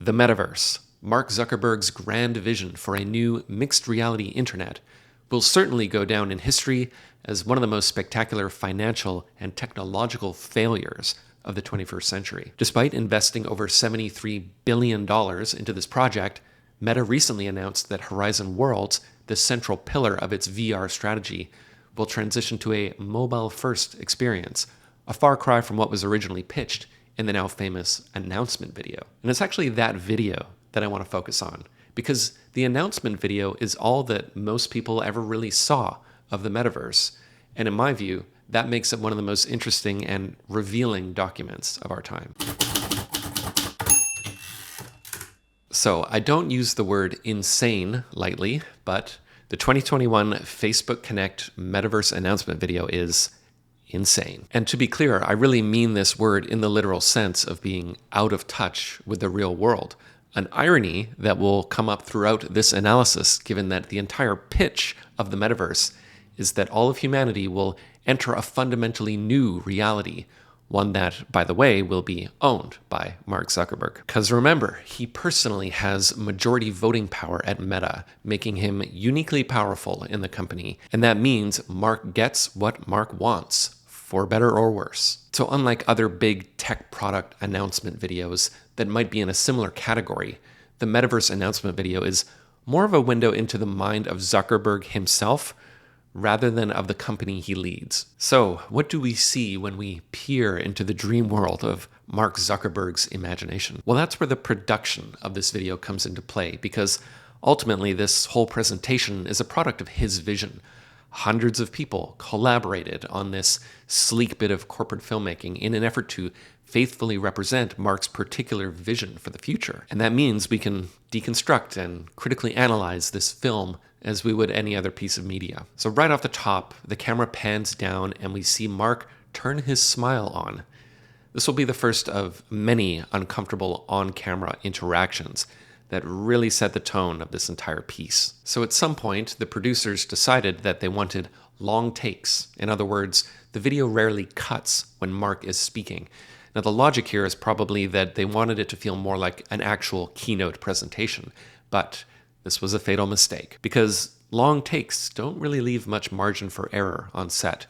The Metaverse, Mark Zuckerberg's grand vision for a new mixed reality internet, will certainly go down in history as one of the most spectacular financial and technological failures of the 21st century. Despite investing over $73 billion into this project, Meta recently announced that Horizon Worlds, the central pillar of its VR strategy, will transition to a mobile-first experience, a far cry from what was originally pitched in the now famous announcement video. And it's actually that video that I want to focus on, because the announcement video is all that most people ever really saw of the metaverse. And in my view, that makes it one of the most interesting and revealing documents of our time. So I don't use the word insane lightly, but the 2021 Facebook Connect Metaverse announcement video is insane. And to be clear, I really mean this word in the literal sense of being out of touch with the real world. An irony that will come up throughout this analysis, given that the entire pitch of the metaverse is that all of humanity will enter a fundamentally new reality, one that, by the way, will be owned by Mark Zuckerberg. Because remember, he personally has majority voting power at Meta, making him uniquely powerful in the company. And that means Mark gets what Mark wants, for better or worse. So unlike other big tech product announcement videos that might be in a similar category, the Metaverse announcement video is more of a window into the mind of Zuckerberg himself rather than of the company he leads. So what do we see when we peer into the dream world of Mark Zuckerberg's imagination? Well, that's where the production of this video comes into play, because ultimately this whole presentation is a product of his vision. Hundreds of people collaborated on this sleek bit of corporate filmmaking in an effort to faithfully represent Mark's particular vision for the future. And that means we can deconstruct and critically analyze this film as we would any other piece of media. So right off the top, the camera pans down and we see Mark turn his smile on. This will be the first of many uncomfortable on-camera interactions that really set the tone of this entire piece. So at some point, the producers decided that they wanted long takes. In other words, the video rarely cuts when Mark is speaking. Now the logic here is probably that they wanted it to feel more like an actual keynote presentation, but this was a fatal mistake, because long takes don't really leave much margin for error on set.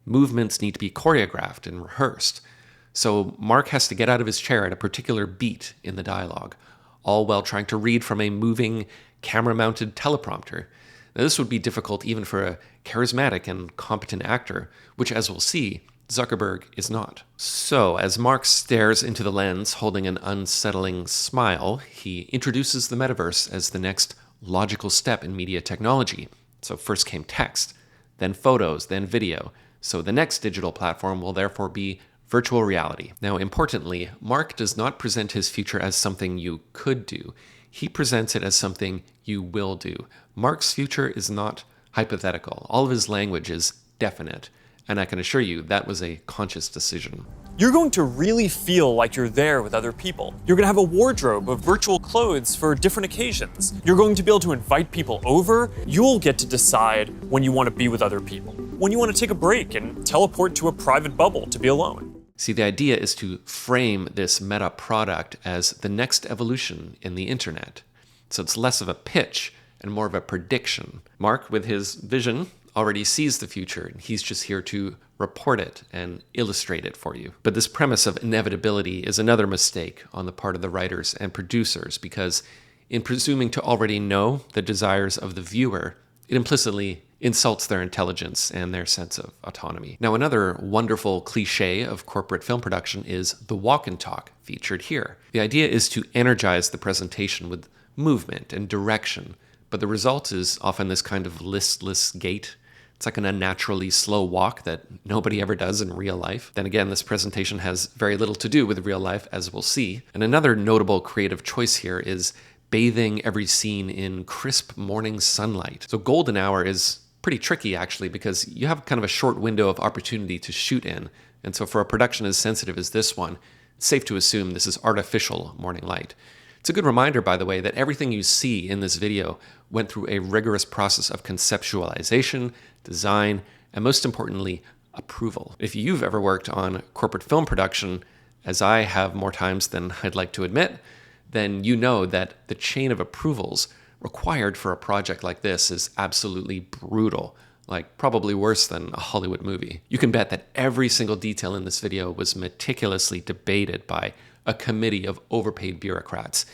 Movements need to be choreographed and rehearsed. So Mark has to get out of his chair at a particular beat in the dialogue, all while trying to read from a moving, camera-mounted teleprompter. Now, this would be difficult even for a charismatic and competent actor, which, as we'll see, Zuckerberg is not. So, as Mark stares into the lens holding an unsettling smile, he introduces the metaverse as the next logical step in media technology. So first came text, then photos, then video. So the next digital platform will therefore be virtual reality. Now, importantly, Mark does not present his future as something you could do. He presents it as something you will do. Mark's future is not hypothetical. All of his language is definite. And I can assure you that was a conscious decision. You're going to really feel like you're there with other people. You're going to have a wardrobe of virtual clothes for different occasions. You're going to be able to invite people over. You'll get to decide when you want to be with other people, when you want to take a break and teleport to a private bubble to be alone. See, the idea is to frame this meta product as the next evolution in the internet. So it's less of a pitch and more of a prediction. Mark, with his vision, already sees the future, and he's just here to report it and illustrate it for you. But this premise of inevitability is another mistake on the part of the writers and producers, because in presuming to already know the desires of the viewer, it implicitly insults their intelligence and their sense of autonomy. Now, another wonderful cliche of corporate film production is the walk and talk featured here. The idea is to energize the presentation with movement and direction, but the result is often this kind of listless gait. It's like an unnaturally slow walk that nobody ever does in real life. Then again, this presentation has very little to do with real life, as we'll see. And another notable creative choice here is bathing every scene in crisp morning sunlight. So golden hour is pretty tricky, actually, because you have kind of a short window of opportunity to shoot in. And so for a production as sensitive as this one, it's safe to assume this is artificial morning light. It's a good reminder, by the way, that everything you see in this video went through a rigorous process of conceptualization, design, and most importantly, approval. If you've ever worked on corporate film production, as I have more times than I'd like to admit, then you know that the chain of approvals required for a project like this is absolutely brutal, like probably worse than a Hollywood movie. You can bet that every single detail in this video was meticulously debated by a committee of overpaid bureaucrats.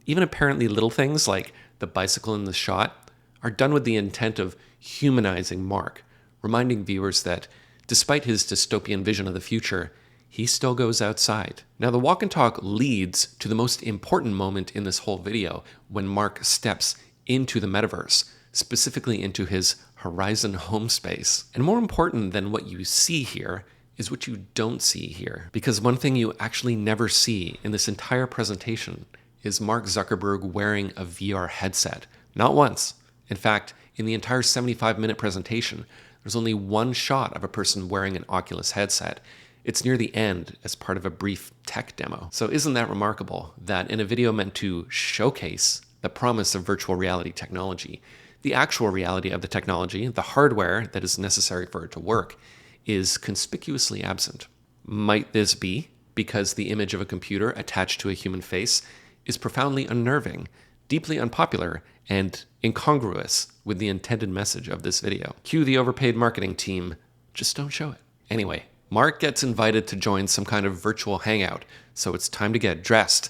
Even apparently little things like the bicycle in the shot are done with the intent of humanizing Mark, reminding viewers that despite his dystopian vision of the future, he still goes outside. Now, the walk and talk leads to the most important moment in this whole video when Mark steps into the metaverse, specifically into his Horizon home space. And more important than what you see here is what you don't see here. Because one thing you actually never see in this entire presentation is Mark Zuckerberg wearing a VR headset. Not once. In fact, in the entire 75-minute presentation, there's only one shot of a person wearing an Oculus headset. It's near the end as part of a brief tech demo. So isn't that remarkable that in a video meant to showcase the promise of virtual reality technology, the actual reality of the technology, the hardware that is necessary for it to work, is conspicuously absent? Might this be because the image of a computer attached to a human face is profoundly unnerving, deeply unpopular, and incongruous with the intended message of this video? Cue the overpaid marketing team, just don't show it. Anyway, Mark gets invited to join some kind of virtual hangout, so it's time to get dressed.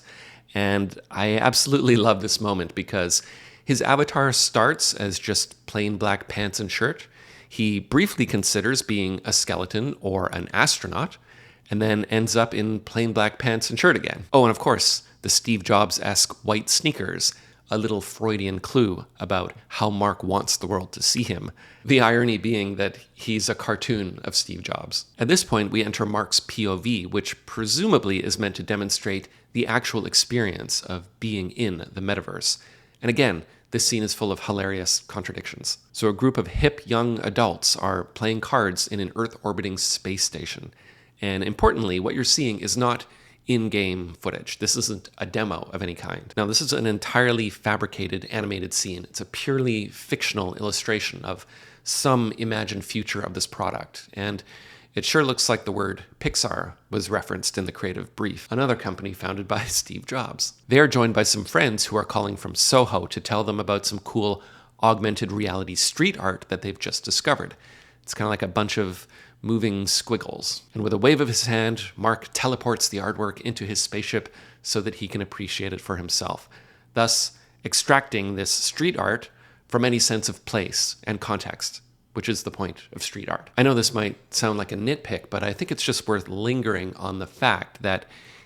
And I absolutely love this moment because his avatar starts as just plain black pants and shirt. He briefly considers being a skeleton or an astronaut, and then ends up in plain black pants and shirt again. Oh, and of course, the Steve Jobs-esque white sneakers, a little Freudian clue about how Mark wants the world to see him. The irony being that he's a cartoon of Steve Jobs. At this point, we enter Mark's POV, which presumably is meant to demonstrate the actual experience of being in the metaverse. And again, this scene is full of hilarious contradictions. So a group of hip young adults are playing cards in an Earth-orbiting space station. And importantly, what you're seeing is not in-game footage. This isn't a demo of any kind. Now, this is an entirely fabricated animated scene. It's a purely fictional illustration of some imagined future of this product. And it sure looks like the word Pixar was referenced in the creative brief, another company founded by Steve Jobs. They are joined by some friends who are calling from Soho to tell them about some cool augmented reality street art that they've just discovered. It's kind of like a bunch of moving squiggles. And with a wave of his hand, Mark teleports the artwork into his spaceship so that he can appreciate it for himself, thus extracting this street art from any sense of place and context, which is the point of street art. I know this might sound like a nitpick, but I think it's just worth lingering on the fact that,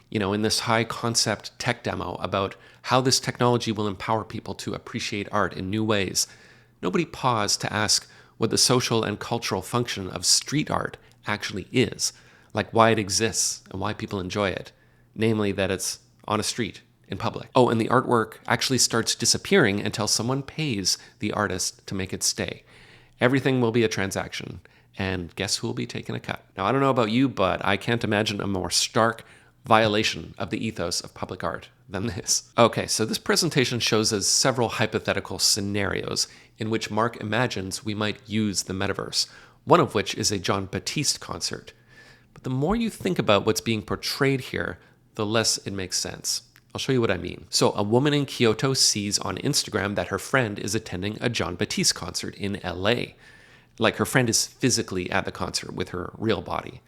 in this high concept tech demo about how this technology will empower people to appreciate art in new ways, nobody paused to ask what the social and cultural function of street art actually is, like why it exists and why people enjoy it, namely that it's on a street in public. Oh, and the artwork actually starts disappearing until someone pays the artist to make it stay. Everything will be a transaction, and guess who will be taking a cut? Now, I don't know about you, but I can't imagine a more stark violation of the ethos of public art than this. Okay, so this presentation shows us several hypothetical scenarios in which Mark imagines we might use the metaverse, one of which is a John Batiste concert. But the more you think about what's being portrayed here, the less it makes sense. I'll show you what I mean. So a woman in Kyoto sees on Instagram that her friend is attending a John Batiste concert in LA. Like her friend is physically at the concert with her real body.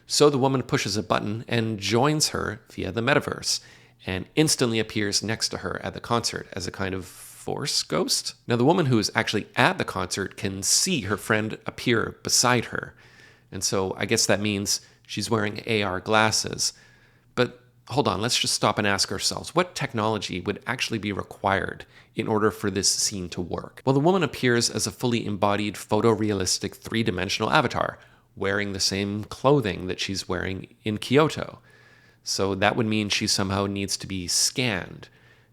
So the woman pushes a button and joins her via the metaverse and instantly appears next to her at the concert as a kind of force ghost. Now the woman who is actually at the concert can see her friend appear beside her. And so I guess that means she's wearing AR glasses. But hold on, let's just stop and ask ourselves, what technology would actually be required in order for this scene to work? Well, the woman appears as a fully embodied photorealistic three-dimensional avatar, wearing the same clothing that she's wearing in Kyoto. So that would mean she somehow needs to be scanned,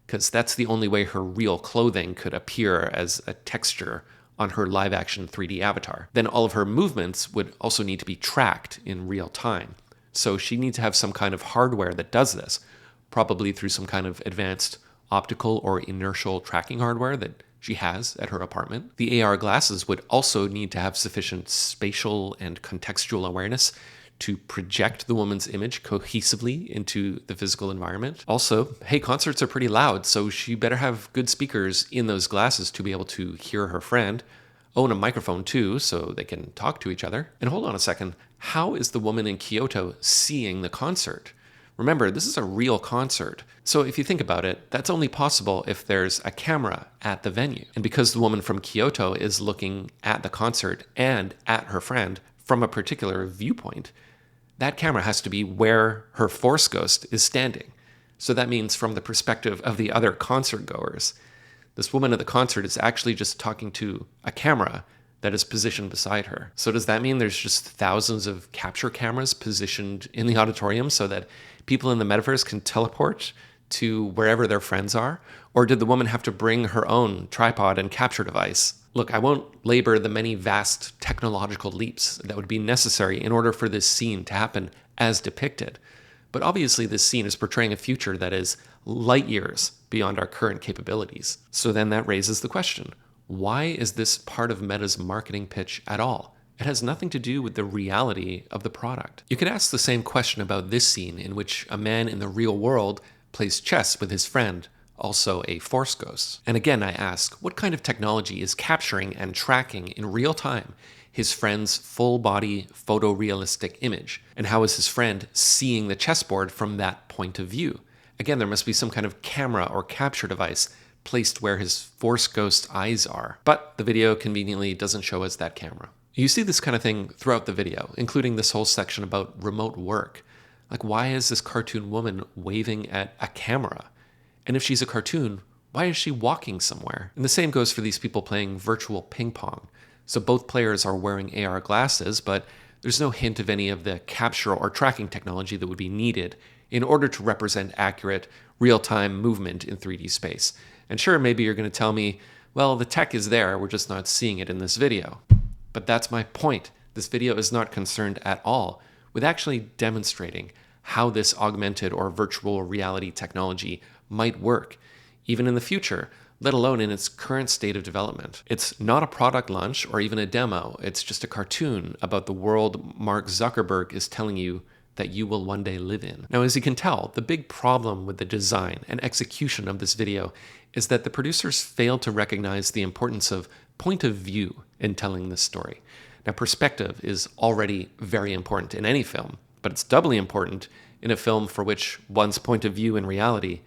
because that's the only way her real clothing could appear as a texture on her live-action 3D avatar. Then all of her movements would also need to be tracked in real time. So she needs to have some kind of hardware that does this, probably through some kind of advanced optical or inertial tracking hardware that she has at her apartment. The AR glasses would also need to have sufficient spatial and contextual awareness to project the woman's image cohesively into the physical environment. Also, hey, concerts are pretty loud, so she better have good speakers in those glasses to be able to hear her friend. Own a microphone too, so they can talk to each other. And hold on a second, how is the woman in Kyoto seeing the concert? Remember, this is a real concert. So if you think about it, that's only possible if there's a camera at the venue. And because the woman from Kyoto is looking at the concert and at her friend from a particular viewpoint, that camera has to be where her Force Ghost is standing. So that means from the perspective of the other concert goers. This woman at the concert is actually just talking to a camera that is positioned beside her. So does that mean there's just thousands of capture cameras positioned in the auditorium so that people in the metaverse can teleport to wherever their friends are? Or did the woman have to bring her own tripod and capture device? Look, I won't labor the many vast technological leaps that would be necessary in order for this scene to happen as depicted. But obviously this scene is portraying a future that is light years beyond our current capabilities. So then that raises the question, why is this part of Meta's marketing pitch at all? It has nothing to do with the reality of the product. You could ask the same question about this scene in which a man in the real world plays chess with his friend, also a Force Ghost. And again, I ask, what kind of technology is capturing and tracking in real time his friend's full-body photorealistic image? And how is his friend seeing the chessboard from that point of view? Again, there must be some kind of camera or capture device placed where his Force Ghost eyes are. But the video conveniently doesn't show us that camera. You see this kind of thing throughout the video, including this whole section about remote work. Like, why is this cartoon woman waving at a camera? And if she's a cartoon, why is she walking somewhere? And the same goes for these people playing virtual ping pong. So both players are wearing AR glasses, but there's no hint of any of the capture or tracking technology that would be needed in order to represent accurate, real-time movement in 3D space. And sure, maybe you're going to tell me, well, the tech is there, we're just not seeing it in this video. But that's my point. This video is not concerned at all with actually demonstrating how this augmented or virtual reality technology might work, even in the future, let alone in its current state of development. It's not a product launch or even a demo. It's just a cartoon about the world Mark Zuckerberg is telling you that you will one day live in. Now, as you can tell, the big problem with the design and execution of this video is that the producers failed to recognize the importance of point of view in telling this story. Now, perspective is already very important in any film, but it's doubly important in a film for which one's point of view in reality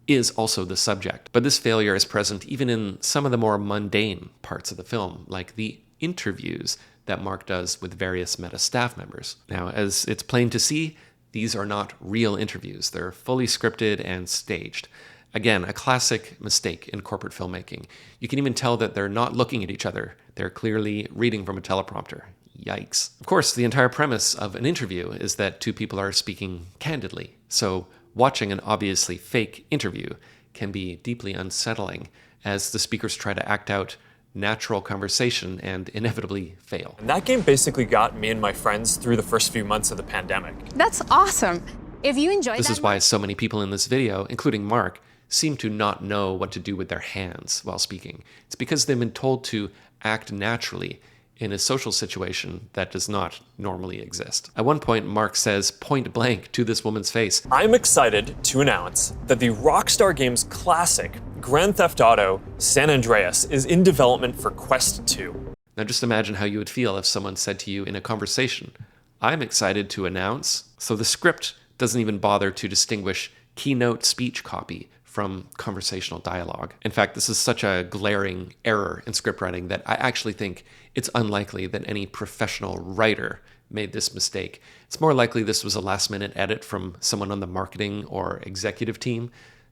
is also the subject. But this failure is present even in some of the more mundane parts of the film, like the interviews that Mark does with various Meta staff members. Now, as it's plain to see, these are not real interviews. They're fully scripted and staged. Again, a classic mistake in corporate filmmaking. You can even tell that they're not looking at each other. They're clearly reading from a teleprompter. Yikes. Of course, the entire premise of an interview is that two people are speaking candidly. So watching an obviously fake interview can be deeply unsettling as the speakers try to act out natural conversation and inevitably fail. And that game basically got me and my friends through the first few months of the pandemic. That's awesome. If you enjoyed This is why so many people in this video, including Mark, seem to not know what to do with their hands while speaking. It's because they've been told to act naturally in a social situation that does not normally exist. At one point, Mark says point blank to this woman's face, I'm excited to announce that the Rockstar Games classic Grand Theft Auto San Andreas is in development for Quest 2. Now just imagine how you would feel if someone said to you in a conversation, I'm excited to announce. So the script doesn't even bother to distinguish keynote speech copy from conversational dialogue. In fact, this is such a glaring error in script writing that I actually think it's unlikely that any professional writer made this mistake. It's more likely this was a last-minute edit from someone on the marketing or executive team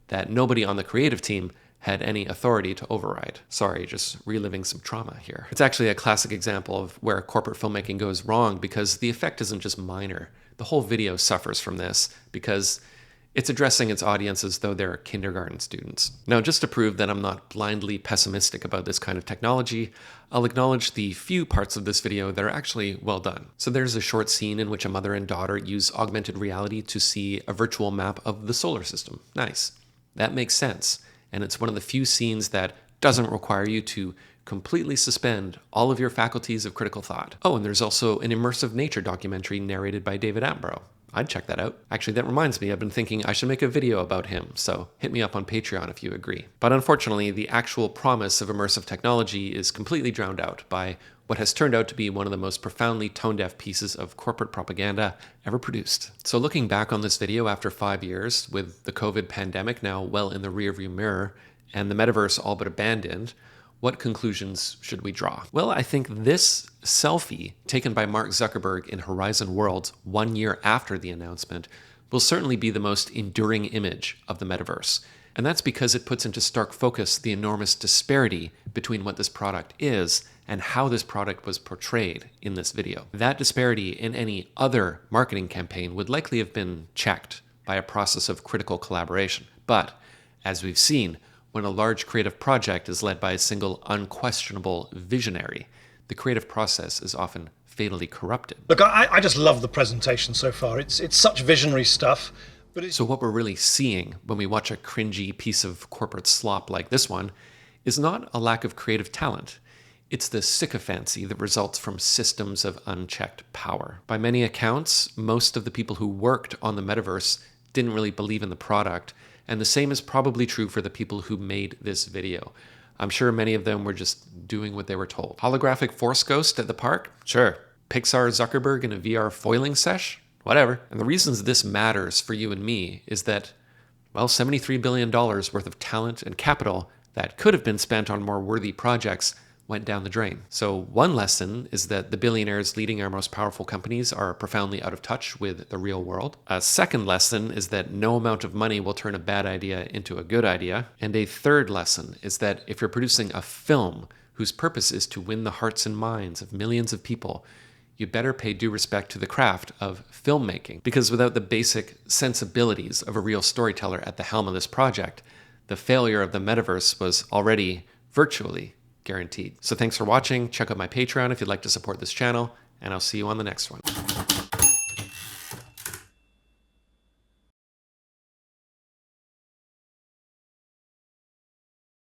that nobody on the creative team had any authority to override. Sorry, just reliving some trauma here. It's actually a classic example of where corporate filmmaking goes wrong because the effect isn't just minor. The whole video suffers from this because it's addressing its audience as though they're kindergarten students. Now, just to prove that I'm not blindly pessimistic about this kind of technology, I'll acknowledge the few parts of this video that are actually well done. So there's a short scene in which a mother and daughter use augmented reality to see a virtual map of the solar system. Nice. That makes sense. And it's one of the few scenes that doesn't require you to completely suspend all of your faculties of critical thought. Oh, and there's also an immersive nature documentary narrated by David Attenborough. I'd check that out. Actually, that reminds me, I've been thinking I should make a video about him, so hit me up on Patreon if you agree. But unfortunately, the actual promise of immersive technology is completely drowned out by what has turned out to be one of the most profoundly tone-deaf pieces of corporate propaganda ever produced. So looking back on this video after 5 years, with the COVID pandemic now well in the rearview mirror, and the metaverse all but abandoned, what conclusions should we draw? Well, I think this selfie taken by Mark Zuckerberg in Horizon Worlds 1 year after the announcement will certainly be the most enduring image of the metaverse. And that's because it puts into stark focus the enormous disparity between what this product is and how this product was portrayed in this video. That disparity in any other marketing campaign would likely have been checked by a process of critical collaboration. But as we've seen, when a large creative project is led by a single unquestionable visionary, the creative process is often fatally corrupted. Look, I just love the presentation so far. It's such visionary stuff. So what we're really seeing when we watch a cringy piece of corporate slop like this one is not a lack of creative talent. It's the sycophancy that results from systems of unchecked power. By many accounts, most of the people who worked on the metaverse didn't really believe in the product, and the same is probably true for the people who made this video. I'm sure many of them were just doing what they were told. Holographic Force Ghost at the park? Sure. Pixar Zuckerberg in a VR foiling sesh? Whatever. And the reasons this matters for you and me is that, well, $73 billion worth of talent and capital that could have been spent on more worthy projects went down the drain. So one lesson is that the billionaires leading our most powerful companies are profoundly out of touch with the real world. A second lesson is that no amount of money will turn a bad idea into a good idea. And a third lesson is that if you're producing a film whose purpose is to win the hearts and minds of millions of people, you better pay due respect to the craft of filmmaking. Because without the basic sensibilities of a real storyteller at the helm of this project, the failure of the metaverse was already virtually guaranteed. So thanks for watching. Check out my Patreon if you'd like to support this channel, and I'll see you on the next one.